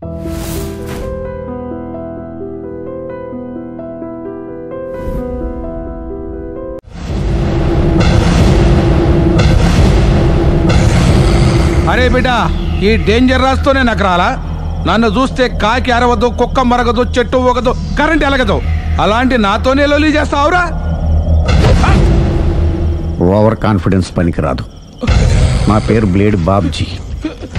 అరే బిడ్డా, ఈ డేంజర్ రాస్తూనే నాకు రాలా? నన్ను చూస్తే కాకి అరవదు, కుక్క మరగదు, చెట్టు ఊగదు, కరెంట్ ఎలగదు. అలాంటి నాతోనే లొలి చేస్తావురా? ఓవర్ కాన్ఫిడెన్స్ పనికిరాదు. నా పేరు బ్లేడ్ బాబ్జీ.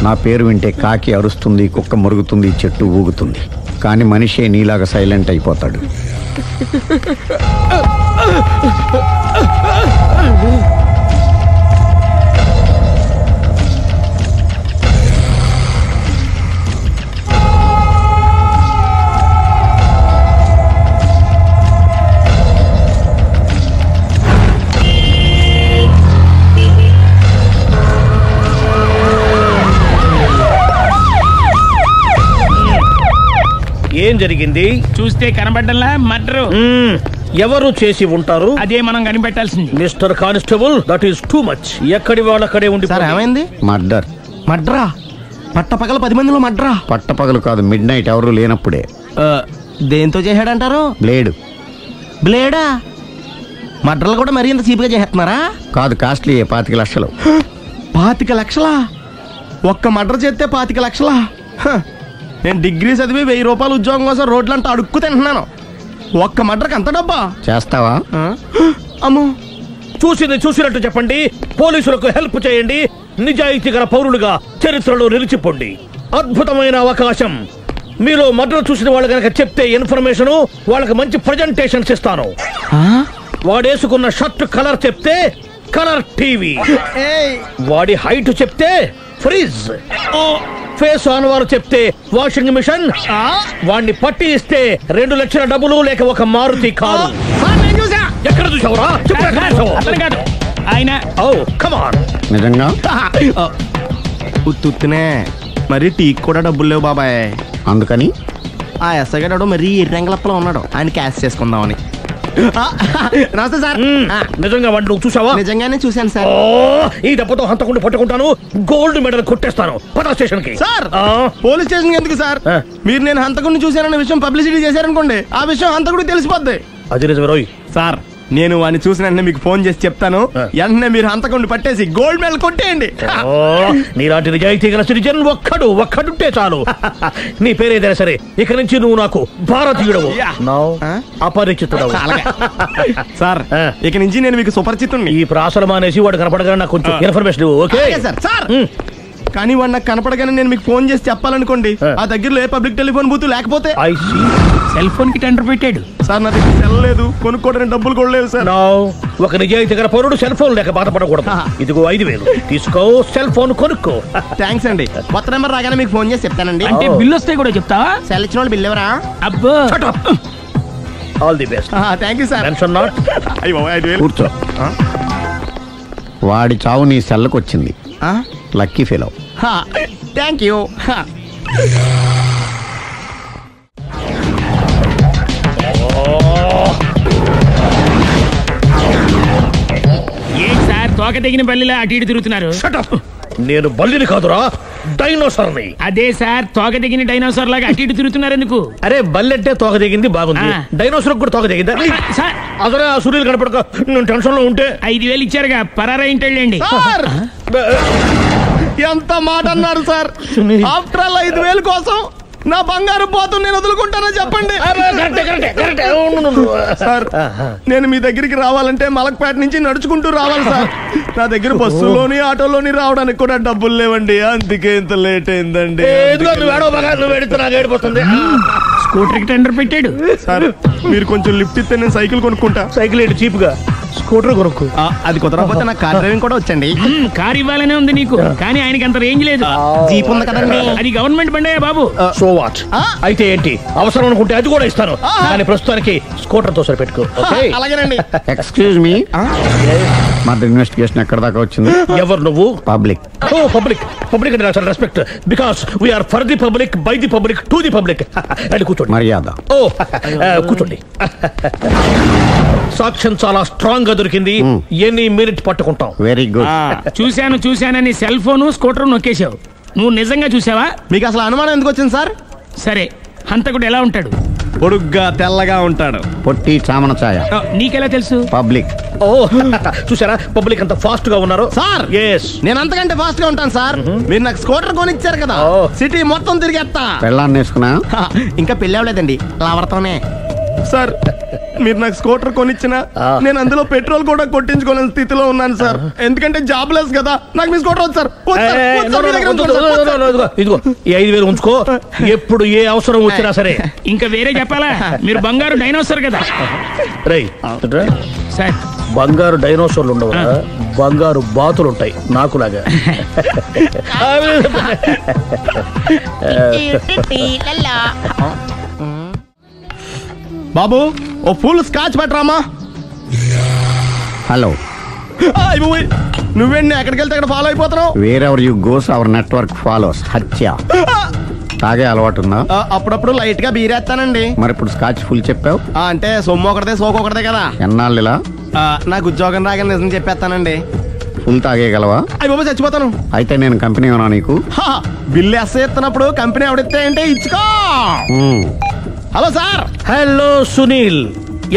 నా పేరు వింటే కాకి అరుస్తుంది, కుక్క మురుగుతుంది, చెట్టు ఊగుతుంది. కానీ మనిషే నీలాగా సైలెంట్ అయిపోతాడు. ఏం జరిగింది? చూస్తే కనబడ్డంలా మర్డర్. ఎవరు చేసి ఉంటారు? అదే మనం కనిపెట్టాల్సింది. Mister constable, that is too much. ఎక్కడి వాళ్ళక్కడే ఉండి. సార్ ఏమైంది? మర్డర్. మడ్రా? పట్టపగల 10 మందిలో మడ్రా? పట్టపగలు కాదు, మిడ్ నైట్ ఎవరు లేనప్పుడే. దేంతో చేశాడంటారు? బ్లేడ్. బ్లేడా? మడ్రలు కూడా మరీ ఇంత చీప్గా చేస్తున్నారా? కాదు, కాస్ట్లీ. 25 లక్షలు. 25 లక్షలా? ఒక్క మడ్ర చేస్తే 25 లక్షలా? నేను డిగ్రీ చదివి 1000 రూపాయలు ఉద్యోగం కోసం రోడ్లంతా అడుక్కు తింటున్నాను. ఒక్క మడ్రకు అంత డబ్బా? చేస్తావా? అమ్మో. చూసినట్టు చెప్పండి. పోలీసులకు హెల్ప్ చేయండి. నిజాయితీ గల పౌరులుగా చరిత్రలో నిలిచిపోండి. అద్భుతమైన అవకాశం. మీరు మర్డర్ చూసిన వాళ్ళు కనుక చెప్తే ఇన్ఫర్మేషన్, వాళ్ళకి మంచి ప్రజెంటేషన్స్ ఇస్తాను. వాడేసుకున్న షర్ట్ కలర్ చెప్తే కలర్ టీవీ, వాడి హైట్ చెప్తే ఫ్రిజ్, ఫేస్ ఆన్ వారు చెప్తే వాషింగ్ మిషన్, వాడిని పట్టి ఇస్తే 2 లక్షల డబ్బులు లేక ఒక మారుతి కారు. ఎక్కడ చూసావురా? ఆయన నిజంగా ఉత్తునే మరి టీకి కూడా డబ్బులు లేవు బాబాయ్. అందుకని ఆ ఎస్ఐ గారు మరీ ఎర్రంగలప్పలో ఉన్నాడు. ఆయన క్యాష్ చేసుకుందామని. నమస్తే సార్. నిజంగా వాడిని నువ్వు చూసావా? నిజంగానే చూశాను సార్. ఈ దెబ్బతో హంతకుండా పట్టుకుంటాను, గోల్డ్ మెడల్ కొట్టేస్తాను. పద స్టేషన్ కి. సార్, పోలీస్ స్టేషన్ ఎందుకు సార్? మీరు నేను హంతకుడిని చూశానన్న విషయం పబ్లిసిటీ చేశారనుకోండి, ఆ విషయం హంతకుడికి తెలిసిపోద్ది. అది నిజమే రోయ్. సార్, నేను వాడిని చూసిన వెంటనే మీకు ఫోన్ చేసి చెప్తాను. వెంటనే మీరు హంతకుడిని పట్టేసి గోల్డ్ మెడల్ కొట్టేయండి. నీలాంటి నిజాయితీ గల సిటిజన్ ఒక్కడుంటే చాలు. నీ పేరేదైనా సరే, ఇక నుంచి నువ్వు నాకు భారతీయుడవు, అపరిచితుడవు. సార్, ఇక నుంచి నేను మీకు సుపరిచితుడిని. ఈ ప్రాసలు మానేసి వాడు కనపడగానే నాకు కొంచెం ఇన్ఫర్మేషన్. Okay sir. సార్, కానీ వాడు నాకు కనపడగానే నేను మీకు ఫోన్ చేసి చెప్పాలనుకోండి, ఆ దగ్గరలో ఏ పబ్లిక్ టెలిఫోన్ బూత్ లేకపోతే. సెల్ ఫోన్ కి టెండర్ పెట్టాడు సార్. నా దగ్గర సెల్ లేదు, కొనుక్కోవడానికి డబ్బులు కూడా లేవు సార్. ఒక నిజాయితీ గల పౌరుడు సెల్ ఫోన్ లేక బాధపడకూడదు. ఇదిగో 5000 తీసుకో, సెల్ ఫోన్ కొనుక్కో. థ్యాంక్స్ అండి. కొత్త నెంబర్ రాగానే మీకు ఫోన్ చేసి చెప్తానండి. అంటే బిల్ వస్తే కూడా చెప్తావా? సెల్ ఇచ్చిన వాళ్ళు బిల్ ఎవరా? అబ్బో. All the best. Thank you sir. Tension not. కూర్చో. వాడి చావు నీ సెల్లకు వచ్చింది. Lucky fellow. Thank you. ఏం సార్, తోక తెగిన బల్లిలా అటు ఇటు తిరుగుతున్నారు? నేను బల్లిని కాదురా, డైనోసార్ని. అదే సార్, తోక తెగిన డైనోసార్ లాగా అటు ఇటు తిరుగుతున్నారు ఎందుకు? అరే, బల్లెట్టే తోక తెగింది బాగుంది, డైనోసార్ కూడా తోక తెగిందా? అదరే ఆ సూర్యులు కనపడక నేను టెన్షన్ లో ఉంటే 5000 ఇచ్చారుగా, పరారా ఇంటండి. ఎంత మాట అన్నారు సార్? ఆఫ్టర్ ఆల్ 5000 కోసం నా బంగారు పోతు నేను వదులుకుంటానని చెప్పండి సార్. నేను మీ దగ్గరికి రావాలంటే మలక్పేట నుంచి నడుచుకుంటూ రావాలి సార్. నా దగ్గర బస్సులోని ఆటోలోని రావడానికి కూడా డబ్బులు లేవండి, అందుకే ఇంత లేట్ అయిందండి. స్కూటర్ కి టెండర్ పెట్టాడు సార్. మీరు కొంచెం లిఫ్ట్ ఇస్తే నేను సైకిల్ కొనుక్కుంటా. సైకిల్ ఏంటి చీప్ గా, స్కూటర్ కొనుక్కు. అది కుదరకపోతే నాకు కార్ డ్రైవింగ్ కూడా వచ్చండి. కార్ ఇవ్వాలనే ఉంది నీకు, కానీ ఆయనకి అంత రేంజ్ లేదు. జీప్ ఉంది కదండి. అది గవర్నమెంట్ బండయా బాబు. So what? అయితే ఏంటి, అవసరం అనుకుంటే అది కూడా ఇస్తాను, కానీ ప్రస్తుతానికి స్కూటర్ తో సరిపెట్టుకో. అలాగేనండి. ఎక్స్క్యూజ్ మీ, మర్డర్ ఇన్వెస్టిగేషన్ ఎక్కడ దాకా వచ్చింది? ఎవరు నువ్వు? పబ్లిక్. పబ్లిక్ అంటే చాలా respect, because we're for the public, by the public, to the public. అని కూర్చోండి. మర్యాద. కూర్చోండి. సాక్ష్యం చాలా స్ట్రాంగ్ గా దొరికింది, ఎన్ని మినిట్ పట్టుకుంటాం. Very good. చూశానని సెల్ ఫోన్ స్కూటర్ నొక్కేశావు. నువ్వు నిజంగా చూసావా? మీకు అసలు అనుమానం ఎందుకు వచ్చింది సార్? సరే హంతకుడు ఎలా ఉంటాడు? పొడుగ్గా తెల్లగా ఉంటాడు. పొట్టి చామన ఛాయ. నీకెలా తెలుసు? పబ్లిక్. ఓ చూసారా పబ్లిక్ అంత ఫాస్ట్ గా ఉన్నారు. సార్ ఎస్ నేను అంతకంటే ఫాస్ట్ గా ఉంటాను సార్. మీరు నాకు స్కూటర్ కొనిచ్చారు కదా, సిటీ మొత్తం తిరిగేస్తా. పెళ్ళాన్ని వేసుకున్నా? ఇంకా పెళ్ళి అవ్వలేదండి, లావర్తోనే. సార్ మీరు నాకు స్కూటర్ కొనిచ్చిన నేను అందులో పెట్రోల్ కూడా కొట్టించుకోలేని స్థితిలో ఉన్నాను సార్. ఎందుకంటే జాబ్ లెస్ కదా. నాకు మీ స్కూటర్ వద్దు సార్. ఇదిగో ఈ 5,000 ఉంచుకో. ఎప్పుడు ఏ అవసరం వచ్చినా సరే. ఇంకా వేరే చెప్పాలా? మీరు బంగారు డైనోసార్ కదా. రేయ్ సార్ బంగారు డైనోసార్లు ఉండవు, బంగారు బాతులు ఉంటాయి నాకులాగా. బాబు ఓ ఫుల్ స్కాచ్ పెట్టరామా. హలో. నువ్వేండి ఎక్కడికి వెళ్తే అక్కడ ఫాలో అయిపోతున్నావు? Wherever you goes our network follows. హత్య. తాగే అలవాటు ఉందా? అప్పుడప్పుడు లైట్ గా బీరేస్తానండి. మరి ఇప్పుడు స్కాచ్ ఫుల్ చెప్పావు అంటే సొమ్ము ఒకటిదే సోకు ఒకటిదే కదా. ఎన్నాళ్ళు ఇలా? నాకు ఉద్యోగం రాగానే నిజం చెప్పేస్తానండి. ఫుల్ తాగేయగలవా? అయ్యి బాబు చచ్చిపోతాను. అయితే నేను కంపెనీ ఉన్నా నీకు? బిల్లు ఎస్ ఎత్తున్నప్పుడు కంపెనీ ఎవడిస్తే అంటే ఇచ్చుకో. Hello sir. హలో సునీల్,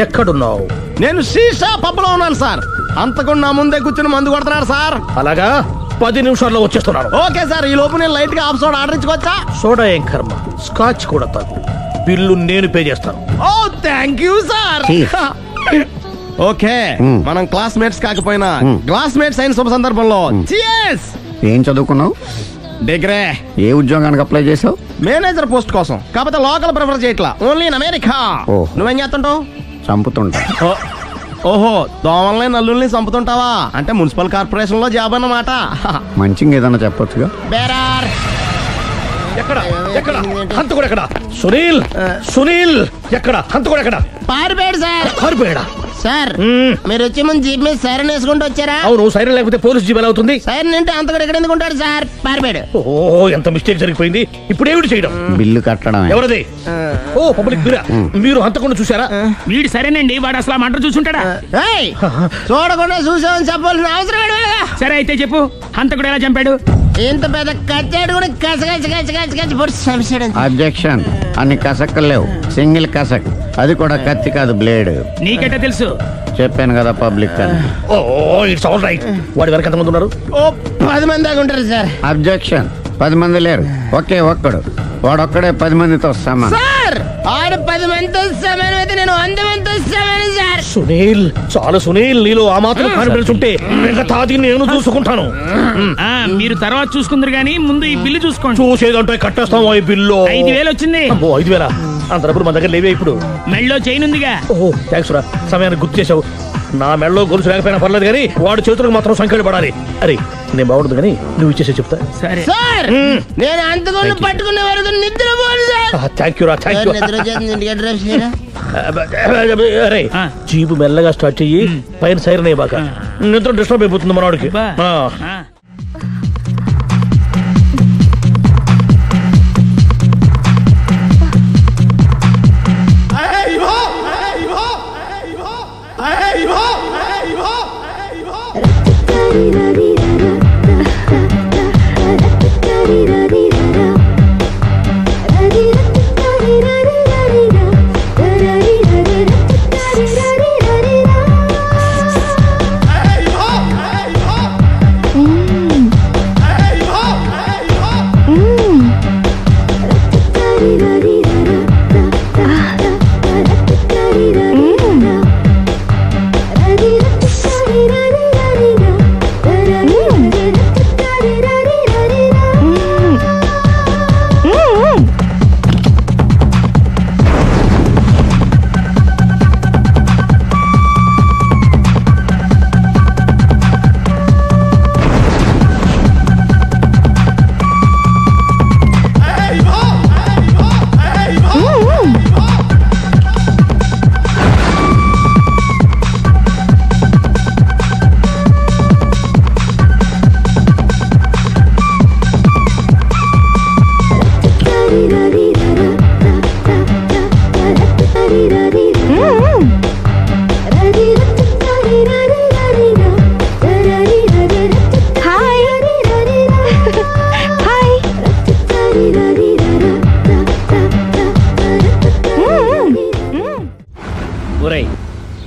ఎక్కడున్నావు? నేను శీషా పబ్లో ఉన్నాను సార్. అంతకుండా నా ముందే కూర్చుని మందు కొడుతున్నాడు సార్. అలాగా 10 నిమిషాల్లో వచ్చేస్తున్నాను. Okay sir. ఈ లోపు నేను లైట్ గా హాఫ్ సోడా ఆర్డర్ ఇచ్చుకోవచ్చా? సోడా ఏం కర్మ, స్కాచ్ కూడా తాగు. బిల్లు నేను పే చేస్తాను. ఓ థ్యాంక్ యూ సార్. ఓకే మనం క్లాస్మేట్స్ కాకపోయినా క్లాస్మేట్స్ అయిన శుభ సందర్భంలో cheers. ఏం చదువుకున్నావు? డిగ్రీ. ఏ ఉద్యోగానికి అప్లై చేసావు? మేనేజర్ పోస్ట్ కోసం. కాకపోతే లోకల్ ప్రిఫర్ చేయట్లా, ఓన్లీ ఇన్ అమెరికా. నువ్వేం చేస్తుంటావు? చంపుతుంటా. ఓహో, దోమల్ని నల్లుల్ని చంపుతుంటావా? అంటే మున్సిపల్ కార్పొరేషన్ లో జాబ్ అన్నమాట. మంచిగా ఏదన్నా చెప్పొచ్చుగా. బేరార్. ఎక్కడ ఎక్కడ హంతకుడు ఎక్కడ? సునీల్ సునీల్ ఎక్కడ హంతకుడు ఎక్కడ? పారిపోయాడు సార్. పారిపోయాడా? సార్ మీరు వచ్చే ముందు జీప్ మీద సైరన్ వేసుకుంటూ వచ్చారా? అవును, సైరన్ లేకపోతే పోలీస్ జీప్ ఎలా అవుతుంది? సైరన్ అంటే అంతకుడు ఎక్కడ ఎందుకు ఉంటాడు సార్? పారిపోయాడు. ఓ ఎంత మిస్టేక్ జరిగిపోయింది. ఇప్పుడు ఏమిటి చేయడం? బిల్లు కట్టడం. ఎవరది? ఓ పబ్లిక్ బిల్లా. మీరు హంతకుండా చూసారా? వీడు సరేనండి, వాడు అసలు మంట చూసుంటాడా? చూడకుండా చూసామని చెప్పాల్సిన అవసరం ఏంటి? సరే అయితే చెప్పు, హంతకుడు ఎలా చంపాడు? ఇంత పెద్ద కచ్చాడు కూడా కస పొడి. అబ్జెక్షన్. అన్ని కసక్కలు లేవు, సింగిల్ కసక్. అది కూడా కత్తి కాదు, బ్లేడ్. నీకెట్టా తెలుసు? చెప్పాను కదా పబ్లిక్ అని. Oh it's all right. వాడి వరకు ఎంతమంది ఉన్నారు? ఓ 10 మంది దాకా ఉంటారు సార్. అబ్జెక్షన్. 10 మంది లేరు, ఒకే ఒక్కడు. వాడొక్కడే 10 మందితో సమానం. సార్ ఆడు 10 మందితో సమానం అయితే నేను 100 మందితో సమానం సార్. సునీల్, చాలా సునీల్, నీలో ఆ మాత్రం కాన్ఫిడెన్స్ ఉంటే మిగతాది నేను చూసుకుంటాను. మీరు తర్వాత చూసుకుందరు గానీ ముందు ఈ బిల్లు చూసుకోండి. చూసేదంటే కట్టేస్తాం. ఈ బిల్లు 5,000 వచ్చింది. 5,000? అంత డబ్బులు మన దగ్గర లేవే ఇప్పుడు. మెళ్ళో చైన్ ఉందిగా. ఓహో థ్యాంక్స్ రా, సమయానికి గుర్తు చేసావు. నా మెళ్ళలో గొలుసు లేకపోయినా పర్లేదు కానీ వాడి చేతులకు మాత్రం సంఖ్యలు పడాలి. అరే నేను బాగుండదు కానీ నువ్వు ఇచ్చేసే చెప్తా. సరే సార్ నేను అంతకుండా పట్టుకునే వరకు నిద్రపోను సార్. థ్యాంక్ యూ రా, థ్యాంక్ యూ. నిద్ర చేస్తుంది డ్రైవ్ చేయరా? అరే జీపు మెల్లగా స్టార్ట్ చెయ్యి, పైన సైరన్ అయ్యి బాగా. నిద్ర డిస్టర్బ్ అయిపోతుంది మనవాడికి.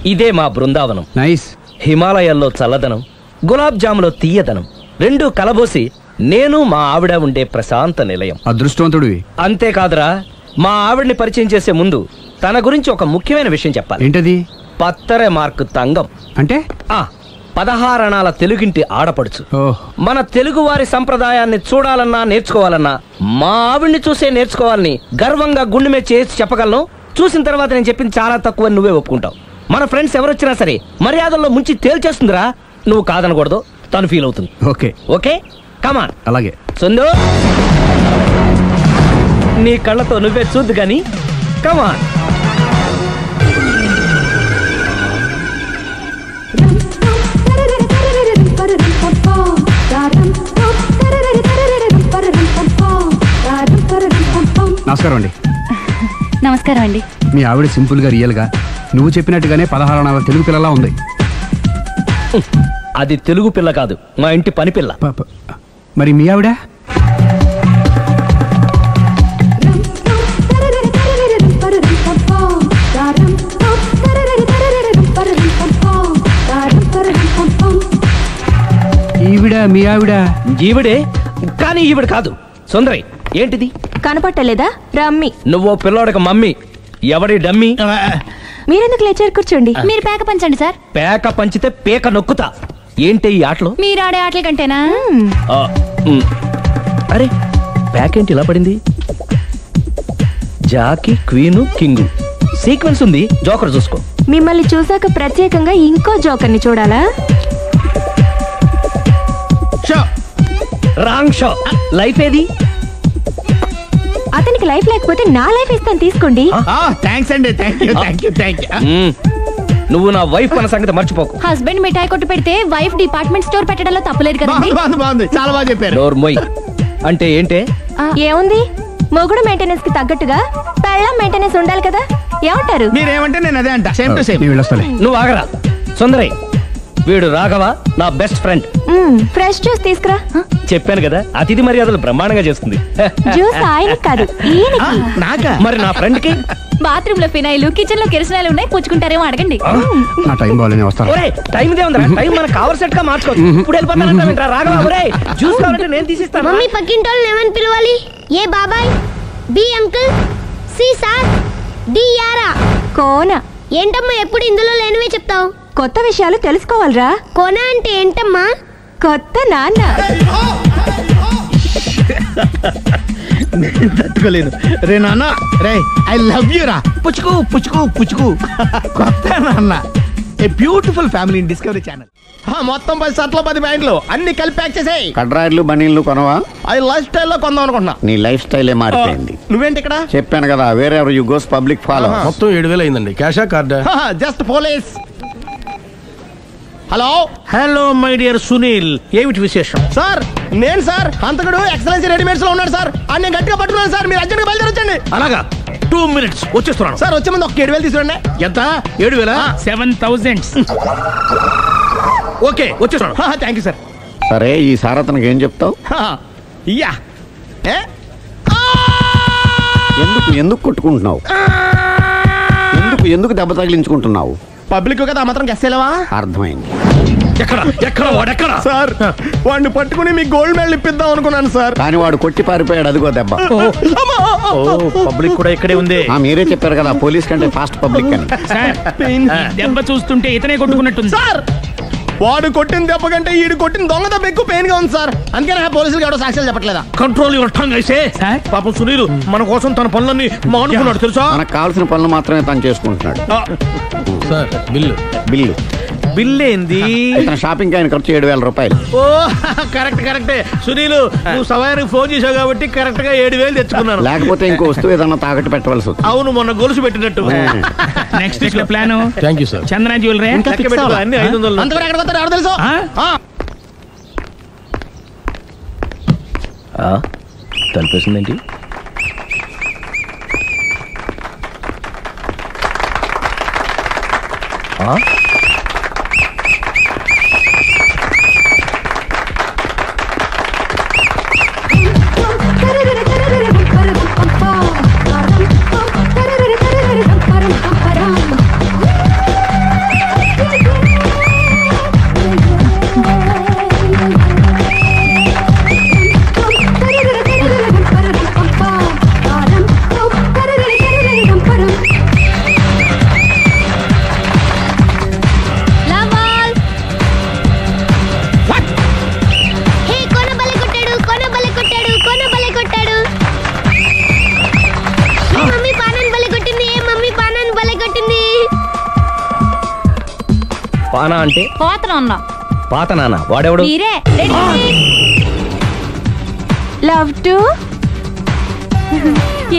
ఇదే మా బృందావనం. నైస్. హిమాలయాల్లో చల్లదనం, గులాబ్ జాములో తీయదనం రెండూ కలబోసి నేను మా ఆవిడ ఉండే ప్రశాంత నిలయం. అదృష్టవంతుడివి. అంతేకాదురా, మా ఆవిడ్ని పరిచయం చేసే ముందు తన గురించి ఒక ముఖ్యమైన విషయం చెప్పాలి. ఏంటది? పత్తరె మార్కు తంగం అంటే 16 అణాల తెలుగింటి ఆడపడుచు. మన తెలుగు వారి సంప్రదాయాన్ని చూడాలన్నా నేర్చుకోవాలన్నా మా ఆవిడ్ని చూసే నేర్చుకోవాలని గర్వంగా గుండె మీద చేసి చెప్పగలను. చూసిన తర్వాత నేను చెప్పింది చాలా తక్కువ, నువ్వే ఒప్పుకుంటావు. మన ఫ్రెండ్స్ ఎవరొచ్చినా సరే మర్యాదల్లో ముంచి తేల్చేస్తుందిరా. నువ్వు కాదనకూడదు, తను ఫీల్ అవుతుంది. ఓకే ఓకే, కమాన్. అలాగే. సుందు, నీ కళ్ళతో నువ్వే చూద్దు గాని కమాన్. నమస్కారం అండి. నమస్కారం అండి. మీ ఆవిడ సింపుల్ గా రియల్ గా నువ్వు చెప్పినట్టుగానే 16 అణాల తెలుగు పిల్లలా ఉంది. అది తెలుగు పిల్ల కాదు, మా ఇంటి పని పిల్ల. మరి మీ ఆవిడ? ఈవిడ మీ ఆవిడ? ఈవిడే, కానీ ఈవిడ కాదు. సుందరి, ఏంటిది కనపట్టలేదా? రమ్మి. నువ్వు పిల్లోడక మమ్మీ. ఎవడి డమ్మి? మీరెందుకు లేచారు? కూర్చోండి. మీరు పేక పంచండి సార్. పేక పంచితే పేక నొక్కుతా. ఏంటి ఈ ఆటలు? మీరు ఆడే ఆటల కంటేనా? అరే, పేక ఏంటి ఇలా పడింది? జాకీ, క్వీను, కింగు సీక్వెన్స్ ఉంది. జోకర్ చూసుకో. మిమ్మల్ని చూసాక ప్రత్యేకంగా ఇంకో జోకర్ని చూడాలా? Wrong show. లైఫ్ ఏది? అతనికి లైఫ్ లేకపోతే నా లైఫ్ ఇస్తాను, తీసుకోండి. థ్యాంక్స్ అండి. నువ్వు నా వైఫ్ అన్న సంగతి మర్చిపోకు. హస్బెండ్ మిఠాయి కొట్టు పెడితే వైఫ్ డిపార్ట్మెంట్ స్టోర్ పెట్టడంలో తప్పులేదు కదండి. బాగుంది, చాలా బాగా చెప్పారు. డోర్ మొయ్. అంటే ఏంటే? ఏముంది, మొగుడు మెయింటెనెన్స్ కి తగ్గట్టుగా పెళ్ళం మెయింటెనెన్స్ ఉండాలి కదా. ఏమంటారు? మీరేమంటే నేను అదే అంట. Same to same. నువ్వు ఆగరా. సుందరై, వీడు రాఘవ, నా బెస్ట్ ఫ్రెండ్. ఫ్రెష్ జ్యూస్ తీసుకురా. చెప్పాను కదా, అతిథి మర్యాదలు బ్రహ్మాండంగా చేస్తుంది. జ్యూస్ ఆయనకి కాదు, ఈయనకి. నాకా? మరి నా ఫ్రెండ్ కి? బాత్రూమ్ లో ఫినాయిల్, కిచెన్ లో కిరసనాయిలు ఉన్నాయి, పుచ్చుకుంటారేమో అడగండి. నా టైం బాగాలేని వస్తాను. టైం ఇదే ఉందా? టైం మనకు కావలసినట్టు గా మార్చుకోవచ్చు. ఇప్పుడు వెళ్ళిపోతానంటా రాఘవ. ఒరే, జ్యూస్ కావాలంటే నేను తీసిస్తాను. మమ్మీ, పక్కింటోళ్ళని ఏమని పిలవాలి? ఏ బాబాయ్, B uncle, C sir, D యారా. కోన. ఏంటమ్మా ఎప్పుడు ఇందులో లేనివే చెప్తావు? కొత్త విషయాలు తెలుసుకోవాలరా. కోన అంటే ఏంటమ్మా? కొత్త నాన్న. తట్టుకోలేను రే నాన్న. రే, ఐ లవ్ యూ రా. పుచ్చుకు పుచ్చుకు పుచ్చుకు. కొత్త నాన్న. A beautiful family in discovery channel. మొత్తం 10 షర్ట్లు 10 ప్యాంట్లు అన్ని కలిపి ప్యాక్ చేసేయ్. కడ్రాయిలు బనీళ్లు కొనవా? అది లైఫ్ స్టైల్లో కొందాం అనుకుంటున్నా. నీ లైఫ్ స్టైలే మారిపోయింది. నువ్వేంటి ఇక్కడ? చెప్పాను కదా, వేరే ఎవరు యు గోస్ పబ్లిక్ ఫాలో. మొత్తం 7,000 అయిందండి. క్యాషా కార్డా? Just police. Hello hello my dear Sunil, ఏమిటి విశేషం? సార్, నేను సార్ హంతకుడు ఎక్సలెన్సీ రెడీమేడ్స్ లో ఉన్నాడు సార్. అని నేను గట్టిగా పట్టుకున్నాను సార్. మీరు అర్జెంట్గా బయలుదేరొచ్చండి. అలాగా, 2 minutes వచ్చేస్తున్నాను సార్. వచ్చే ముందు ఒక 7,000 తీసుకురండి. ఎంత? 7,000? 7,000. ఓకే, వచ్చేస్తున్నాను. Thank you sir. సరే, ఈ సారతనకి ఏం చెప్తావు? ఇయ్యా. ఎందుకు ఎందుకు కొట్టుకుంటున్నావు? ఎందుకు దెబ్బ తగిలించుకుంటున్నావు? పబ్లిక్ కదా, మాత్రం గెస్సేలేవా? అర్థమైంది. వాడెక్కడ? సార్, వాడిని పట్టుకుని మీ గోల్డ్ మెడల్ ఇప్పిద్దాం అనుకున్నాను సార్. కానీ వాడు కొట్టి పారిపోయాడు. అదిగో దెబ్బ. పబ్లిక్ కూడా ఇక్కడే ఉంది. మీరే చెప్పారు కదా, పోలీస్ కంటే ఫాస్ట్ పబ్లిక్ అని. సార్, దెబ్బ చూస్తుంటే ఇతనే కొట్టుకున్నట్టుంది. సార్, వాడు కొట్టిన దెబ్బ కంటే ఈడు కొట్టిన దొంగ దెబ్బ ఎక్కువ పెయిన్ గా ఉంది సార్. అందుకే పోలీసులు ఎవడో సాక్ష్యాలు చెప్పట్లేదా? కంట్రోల్ యువర్ టంగ్ అయితే. పాపం సునీల్ మన కోసం తన పనులన్నీ మానుకున్నాడు తెలుసా? మనకు కావాల్సిన పనులు మాత్రమే తను చేసుకుంటున్నాడు. Sir, bill. బిల్ ఏంది? షాపింగ్ ఆయన ఖర్చు 7,000 రూపాయలు. ఓ, కరెక్టే. సునీల్, నువ్వు సమయానికి ఫోన్ చేసావు కాబట్టి కరెక్ట్ గా 7,000 తెచ్చుకున్నాను. లేకపోతే ఇంకో వస్తువు ఏదన్నా తాకట్టు పెట్టవలసి వస్తుంది. అవును, మొన్న గొలుసు పెట్టినట్టు. Next week plan. Thank you sir. Chandana jewellery అన్ని 500. అంతవరకు ఎక్కడ వస్తారో ఎవరు తెలుసు? తలిపేసిందేంటి? పానా అంటే పోతన అన్నా పాత నాన్న. వాడెవడు? మీరే. లవ్ టు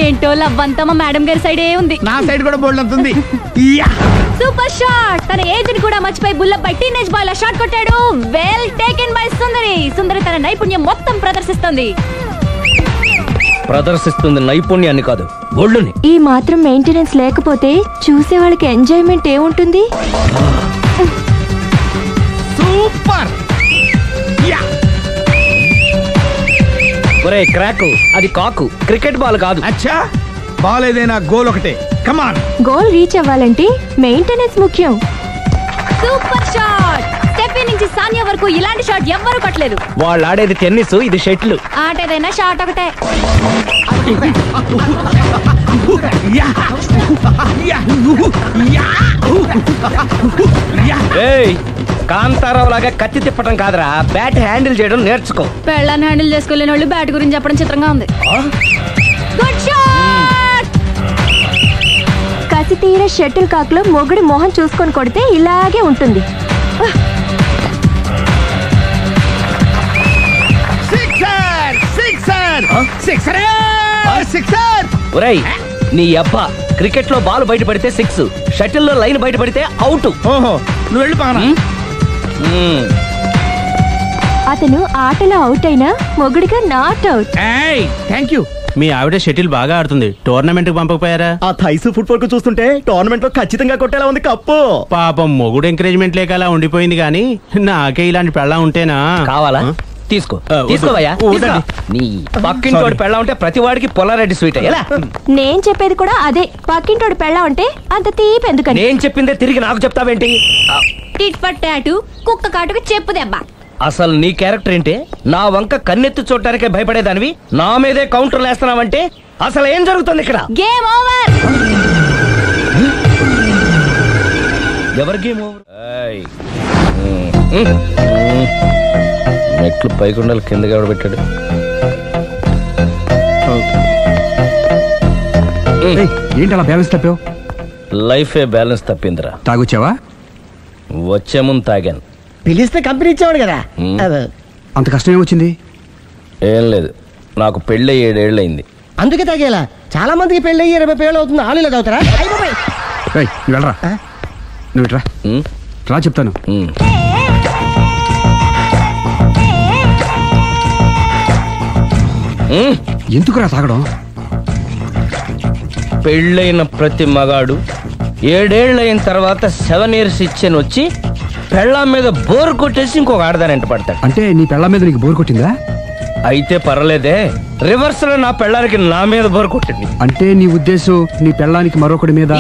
ఏంటో లవ్ అంతా మా మేడం గారి సైడే ఉంది. నా సైడ్ కూడా బోల్డ్ అవుతుంది. Super shot. తన ఏజ్ ని కూడా మర్చిపోయి బుల్లపై టీనేజ్ బాయ్ లా షాట్ కొట్టాడు. వెల్ టేకెన్ బై సుందరి. సుందరి తన నైపుణ్యం మొత్తం ప్రదర్శిస్తుంది నైపుణ్యాన్ని కాదు, ఒళ్ళుని. ఈ మాత్రం మెయింటెనెన్స్ లేకపోతే చూసే వాళ్ళకి ఎంజాయ్మెంట్ ఏముంటుంది? సూపర్. ఒరే క్రాకు, అది కాకు, క్రికెట్ బాల్ కాదు. అచ్చా, బాల్ ఏదైనా గోల్ ఒకటే. కమాన్. గోల్ రీచ్ అవ్వాలంటే మెయింటెనెన్స్ ముఖ్యం. Super shot. స్టెఫీ నుంచి సానియా వరకు ఇలాంటి షాట్ ఎవ్వరూ కొట్టలేదు. వాళ్ళు ఆడేది టెన్నిస్, ఇది షటిల్. ఆట ఏదైనా షాట్ ఒకటే. కాంతారావు లాగా కత్తి తిప్పటం కాదురా, బ్యాట్ హ్యాండిల్ చేయడం నేర్చుకో. పెళ్ళాన్ని హ్యాండిల్ చేసుకోలేని వాళ్ళు బ్యాట్ గురించి చెప్పడం చిత్రంగా ఉంది. Good shot. కసి తీర షటిల్ కాక్ లో మొగుడి మొహం చూసుకొని కొడితే ఇలాగే ఉంటుంది. ఒరేయ్, నీ అబ్బా క్రికెట్ లో బాల్ బయట పడితే 6, షటిల్ లో లైన్ బయట పడితే అవుట్. ఓహో, నువ్వు వెళ్ళి పానా. అతను ఆటలో అవుట్ అయినా మొగుడిగా నాట్ అవుట్. Thank you. మీ ఆవిడ షటిల్ బాగా ఆడుతుంది, టోర్నమెంట్ కి పంపకపోయారా? ఆ థైస్ ఫుట్బాల్ కు చూస్తుంటే టోర్నమెంట్ లో ఖచ్చితంగా కొట్టేలా ఉంది కప్పు. పాపం మొగుడు ఎంకరేజ్మెంట్ లేక అలా ఉండిపోయింది గానీ నాకే ఇలాంటి పెళ్ళ ఉంటేనా. కావాలా? తీసుకో, తీసుకోవయ్యా. నీ పక్కింటోడి పెళ్ళ ఉంటే ప్రతి వాడికి పొలారెడ్డి స్వీట్. ఎలా? నేను చెప్పేది కూడా అదే. పక్కింటోడి పెళ్ళ ఉంటే అంత తీపి ఎందుకని? నేను చెప్పిందే తిరిగి నాకు చెప్తావేంటి? టిట్ ఫట్ టాటు, కుక్క కాటుకు చెప్పు దెబ్బ. అసలు నీ క్యారెక్టర్ ఏంటి? నా వంక కన్నెత్తి చూడటానికే భయపడేదానివి నా మీదే కౌంటర్లు వేస్తున్నావంటే అసలు ఏం జరుగుతుంది ఇక్కడ? Game over. ఎవరి గేమ్ ఓవర్? మెట్లు పైకుండలు కిందకి ఎవడ పెట్టాడు? ఏంటి అలా బ్యాలెన్స్ తప్పావు? లైఫే బ్యాలెన్స్ తప్పిందిరా. తాగొచ్చావా? వచ్చే ముందు తాగాను. పిలిస్తే కంపెనీ ఇచ్చేవాడు కదా. అంత కష్టం ఏమొచ్చింది? ఏం లేదు, నాకు పెళ్ళి 7 ఏళ్ళు అయింది. అందుకే తాగేలా. చాలా మందికి పెళ్ళి 20 ఏళ్ళు అవుతుంది. ఆలీలో తాగుతారా? నువ్వు వెళ్ళరా, నువ్వు ఇట్రా రా చెప్తాను. ఎందుకురా తాగడం? పెళ్ళైన ప్రతి మగాడు 7 ఏళ్ళు అయిన తర్వాత 7 years ఇచ్చాను వచ్చి పెళ్ళాం మీద బోర్ కొట్టేసి ఇంకొక ఆడదాని ఎంట పడతాడు. అంటే నీ పెళ్ళాం మీద నీకు బోర్ కొట్టిందా? అయితే పర్లేదే, రివర్స్ లో నా పెళ్ళానికి నా మీద బోర్ కొట్టింది. అంటే నీ ఉద్దేశం నీ పెళ్ళానికి మరొకటి మీద?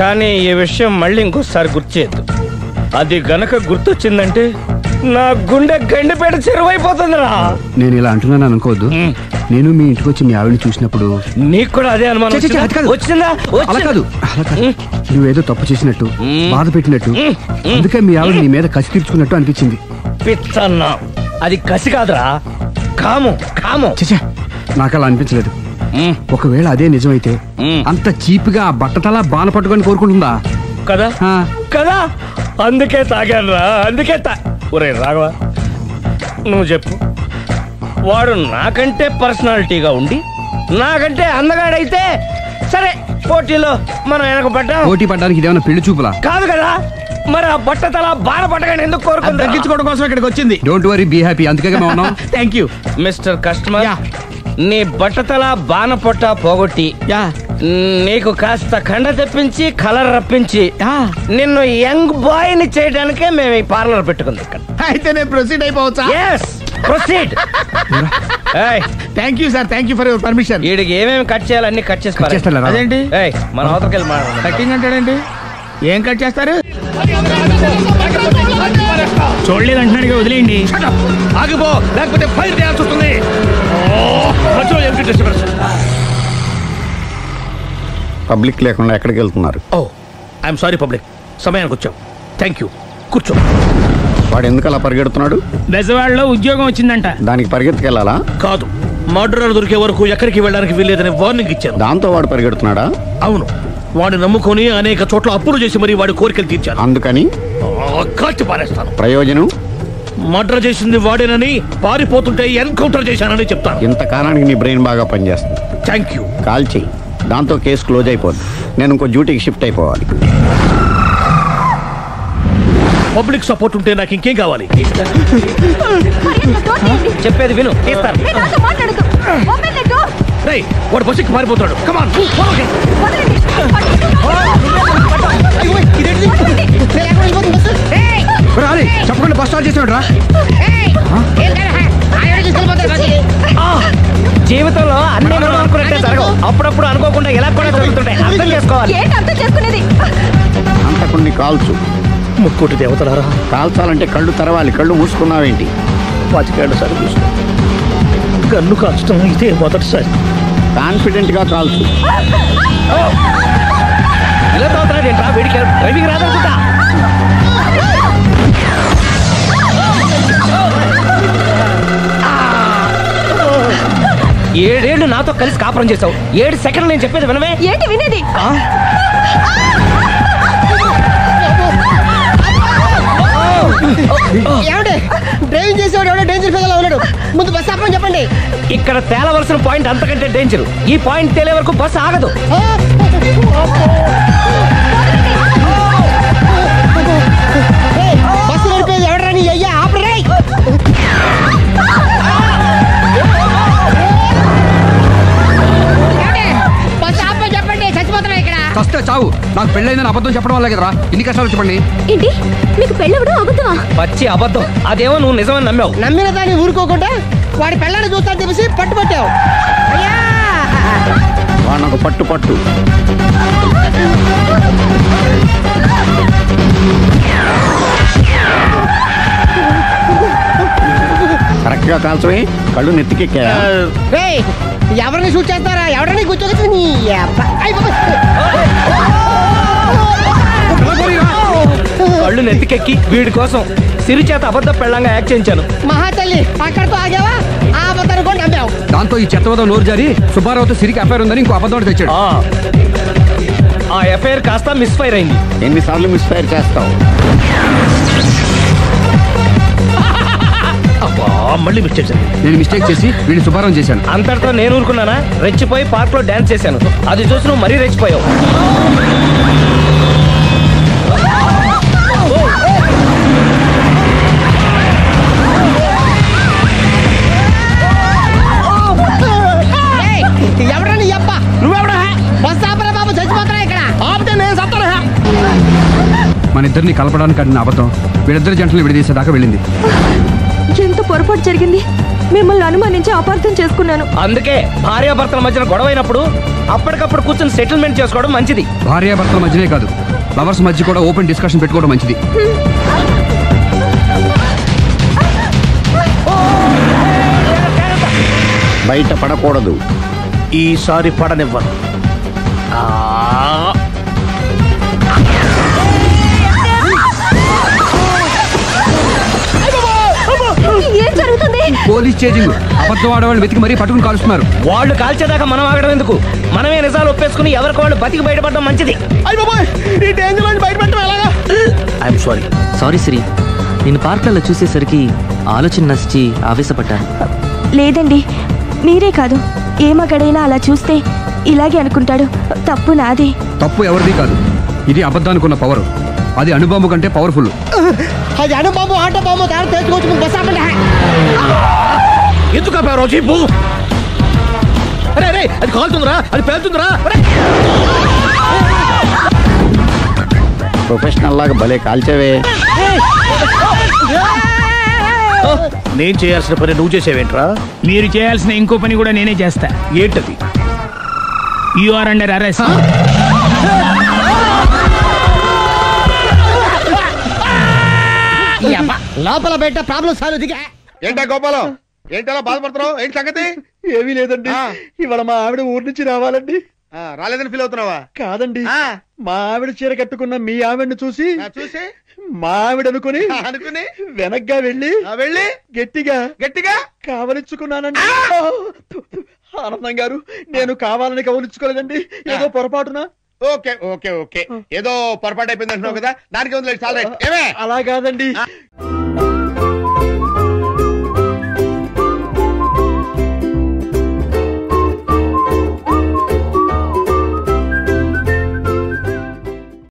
కానీ ఈ విషయం మళ్ళీ ఇంకోసారి గుర్తు చేయద్దు. అది గనక గుర్తొచ్చిందంటే నా గుండె గండిపేట చెరువైపోతుందిరా. నేను ఇలా అంటున్నాను అనుకోవద్దు. నేను మీ ఇంటికి వచ్చి మీ ఆవిడని చూసినప్పుడు నీకు కూడా అదే అనుమానం వచ్చిందా? అలా కాదు, నువ్వేదో తప్పు చేసినట్టు, బాధ పెట్టినట్టు, అందుకే మీ ఆవిడ నీ మీద కసి తీర్చుకున్నట్టు అనిపించింది. పిచ్చన్నా, అది కసి కాదురా, కాము కాము. నాకు అలా అనిపించలేదు. ఒకవేళ అదే నిజమైతే అంత చీప్ గా బట్టతలా బాణ పట్టుకొని కోరుకుంటుందా? కదా కదా, అందుకే తాగాను రా, అందుకే ఒరే రాఘవ, నువ్వు చెప్పు. వాడు నాకంటే పర్సనాలిటీగా ఉండి నాకంటే అందగాడైతే సరే, పోటీలో మనం వెనక పడ్డాం. పోటీ పడ్డానికి ఇదేమన్నా పెళ్లి చూపులా? కాదు కదా, మరి ఆ బట్టతల బాణ పట్టగానే ఎందుకు కోరుకుంది? తగ్గించుకోవడం కోసం ఇక్కడికి వచ్చింది. Don't worry, be happy. అందుకే మేము ఉన్నాం. Thank you mister customer. నీ బట్టతల బాణ పొట్ట పోగొట్టి నీకు కాస్త కండ తెప్పించి కలర్ రప్పించి నిన్ను యంగ్ బాయ్ ని చేయడానికే మేము ఈ పార్లర్ పెట్టుకుంది ఇక్కడ. అయితే నేను ప్రొసీడ్ అయిపోవచ్చా? Proceed. Thank you sir, thank you for your permission. వీడికి ఏమేమి కట్ చేయాలి అన్ని కట్ చేసి అదేంటి మన అవతలకి వెళ్ళి మాట్లాడు. కటింగ్ అంటాడేంటి? ఏం కట్ చేస్తారు? చూడలేదు అంటున్నాడు, వదిలేయండి. ఆగిపో, లేకపోతే ఫైర్ చేయాల్సి వస్తుంది. పబ్లిక్ లేకుండా ఎక్కడికి వెళ్తున్నారు? ఐఎమ్ సారీ పబ్లిక్, సమయానికి వచ్చాం. థ్యాంక్ యూ, కూర్చో. వాడు ఎందుకు అలా పరిగెడుతున్నాడు? బెజవాడలో ఉద్యోగం వచ్చిందంట. దానికి పరిగెత్తుకెళ్ళాలా? కాదు, మర్డరర్ దొరికే వరకు ఎక్కడికి వెళ్ళడానికి వీల్లేదని వార్నింగ్ ఇచ్చాను. దాంతో వాడు పరిగెడుతున్నాడా? అవును, వాడిని నమ్ముకొని అనేక చోట్ల అప్పులు చేసి మరి వాడి కోరికలు తీర్చాను. అందుకని కాల్చి పారేస్తాను. ప్రయోజనం? మర్డర్ చేసింది వాడేనని, పారిపోతుంటే ఎన్కౌంటర్ చేశానని చెప్తాను. ఇంతకాలానికి నీ బ్రెయిన్ బాగా పనిచేస్తుంది. Thank you. కాల్ చెయ్యి, దాంతో కేసు క్లోజ్ అయిపోద్ది. నేను ఇంకో డ్యూటీకి షిఫ్ట్ అయిపోవాలి. పబ్లిక్ సపోర్ట్ ఉంటే నాకు ఇంకేం కావాలి? చెప్పేది విను, తీస్తారు. రేయ్, వాడు బస్సుకి పారిపోతాడు. కమాన్ చెప్పకుండా బస్ స్టార్ట్ చేసాడు రా. జీవితంలో అన్ని మనం అనుకున్నట్టే జరగవు. అప్పుడప్పుడు అనుకోకుండా ఎలా కూడా జరుగుతుంటాయి. అర్థం చేసుకోవాలి. అంతకుని కాల్చు. ముక్కోటి దేవతలారా, కాల్చాలంటే కళ్ళు తెరవాలి. కళ్ళు మూసుకున్నావేంటి? 25 సార్లు చూసుకో. గన్ను కాల్చడం ఇదే మొదటిసారి. కాన్ఫిడెంట్ గా కాల్చు. ఇలా తోతాడేంట్రా? వీడికి డ్రైవింగ్ రాదనుకుంటా. ఏడేళ్లు నాతో కలిసి కాపురం చేసావు. 7 సెకండ్లు నేను చెప్పేది వినవే. ఏంటి వినేది? డ్రైవింగ్ చేసేవాడు ఎవడో డేంజర్ ఫీల్ ఉన్నాడు. ముందు బస్ ఆపమని చెప్పండి. ఇక్కడ తేలవలసిన పాయింట్ అంతకంటే డేంజర్. ఈ పాయింట్ తేలే వరకు బస్ ఆగదు. బస్సు నడిపేది ఎవడరాని అయ్యా ఆపరే. బస్ ఆపమని చెప్పండి. చచ్చిపోతున్నా ఇక్కడ. కష్ట చావు. నాకు పెళ్ళైందని అబద్ధం చెప్పడం వల్ల కదరా ఇన్ని కష్టాలు చెప్పండి. ఏంటి మీకు పెళ్ళవడం అబద్ధమా? పచ్చి అబద్ధం. అదేమో నువ్వు నిజమని నమ్మావు. నమ్మిన దాన్ని ఊరుకోకుండా వాడి పెళ్ళాన్ని చూస్తాను చెప్పేసి పట్టుబట్టావు. అయ్యా వాడినొక పట్టు పట్టు. కరెక్ట్ గా కాల్చవే. కళ్ళు నెత్తికెక్కా. ఎవరిని షూట్ చేస్తారా? ఎవరిని కూర్చోవచ్చు. కళ్ళు నెత్తికెక్కి వీడి కోసం సిరి చేత అబద్ధ పెళ్ళంగా యాక్ట్ చేయించాను. మహాతల్లి అక్కడితో ఆగావా? ఆ అబద్ధాన్ని కూడా నమ్మావు. దాంతో ఈ చెత్తవద నోరు జారి సుబ్బారావుతో సిరికి అఫైర్ ఉందని ఇంకో అబద్ధం తెచ్చాడు. ఆ ఎఫ్ఐఆర్ కాస్త మిస్ఫైర్ అయింది. ఎన్నిసార్లు మిస్ఫైర్ చేస్తావు? మళ్ళీ మిస్టేక్. నేను మిస్టేక్ చేసి వీడిని సుబ్బారావు చేశాను. అంతటితో నేను ఊరుకున్నానా? రెచ్చిపోయి పార్క్ లో డాన్స్ చేశాను. అది చూసి నువ్వు మరీ రెచ్చిపోయావు. ఎవరని చెప్ప? నువ్వెవడా? బస్ ఆపరా బాబు, చచ్చిపోతారా ఇక్కడ. ఆపితే నేను సత్తారా? మన ఇద్దరిని కలపడానికి అడిగిన అబద్ధం వీళ్ళిద్దరి జంటలు విడదీసేదాకా వెళ్ళింది. ఎంత పొరపాటు జరిగింది. మిమ్మల్ని అనుమానించి అపార్థం చేసుకున్నాను. అందుకే భార్యాభర్తల మధ్యన గొడవైనప్పుడు అప్పటికప్పుడు కూర్చొని సెటిల్మెంట్ చేసుకోవడం మంచిది. భార్యాభర్తల మధ్యనే కాదు, లవర్స్ మధ్య కూడా ఓపెన్ డిస్కషన్ పెట్టుకోవడం మంచిది. బయట పడకూడదు. ఈసారి పడనివ్వను. ఏం జరుగుతుంది? Police chasing. అబద్ధం ఆడవాళ్ళు వెతికి మరీ పట్టుకుని కాలుస్తున్నారు. వాళ్ళు కాల్చేదాకా మనం ఆగడం ఎందుకు? మనమే నిజాలు ఒప్పేసుకుని ఎవరికి వాళ్ళు బతికి బయటపడడం మంచిది. ఈ డేంజర్ నుంచి బయటపడటం ఎలాగా? I'm sorry. సారీ సిరి, నేను పార్కులలో చూసేసరికి ఆలోచన నచ్చి ఆవేశపడ్డాను. లేదండి, మీరే కాదు, ఏ మగాడైనా అలా చూస్తే ఇలాగే అనుకుంటాడు. తప్పు నాదే. తప్పు ఎవరిది కాదు. ఇది అబద్ధానికి ఉన్న పవర్. అది అణుబాంబు కంటే పవర్ఫుల్. అది అణుబాంబు ఆటో బాంబు తయారు తెచ్చుకోవచ్చు. బస్ ఆపండి. ఎందుకు ఆపారు జీపు? అరే అది కాలుతుందిరా, అది పేలుతుందిరా. ప్రొఫెషనల్ లాగా భలే కాల్చేవే. నేను చేయాల్సిన పని నువ్వు చేసేవేంట్రా? మీరు చేయాల్సిన ఇంకో పని కూడా నేనే చేస్తా. ఏంటది? You are under arrest. లోపల బయట ప్రాబ్లం సాల్వ్ దిగా. ఏంటా గోపాలం, ఏంటలా బాధపడుతున్నావు? ఏంటి సంగతి? ఏమీ లేదండి, ఇవాళ మా ఆవిడ ఊరి నుంచి రావాలండి. రాలేదని ఫీల్ అవుతున్నావా? కాదండి, మా ఆవిడ చీర కట్టుకున్న మీ ఆవిడని చూసి మా ఆవిడ అనుకుని వెనక్గా వెళ్ళి గట్టిగా కావలించుకున్నానండి. ఆనందం గారు, నేను కావాలని కవలించుకోలేదండి, ఏదో పొరపాటున ఓకే ఓకే ఓకే ఏదో పొరపాటు అయిపోయింది అంటున్నావు కదా, దానికి ఉంది చాలా ఏమే అలా కాదండి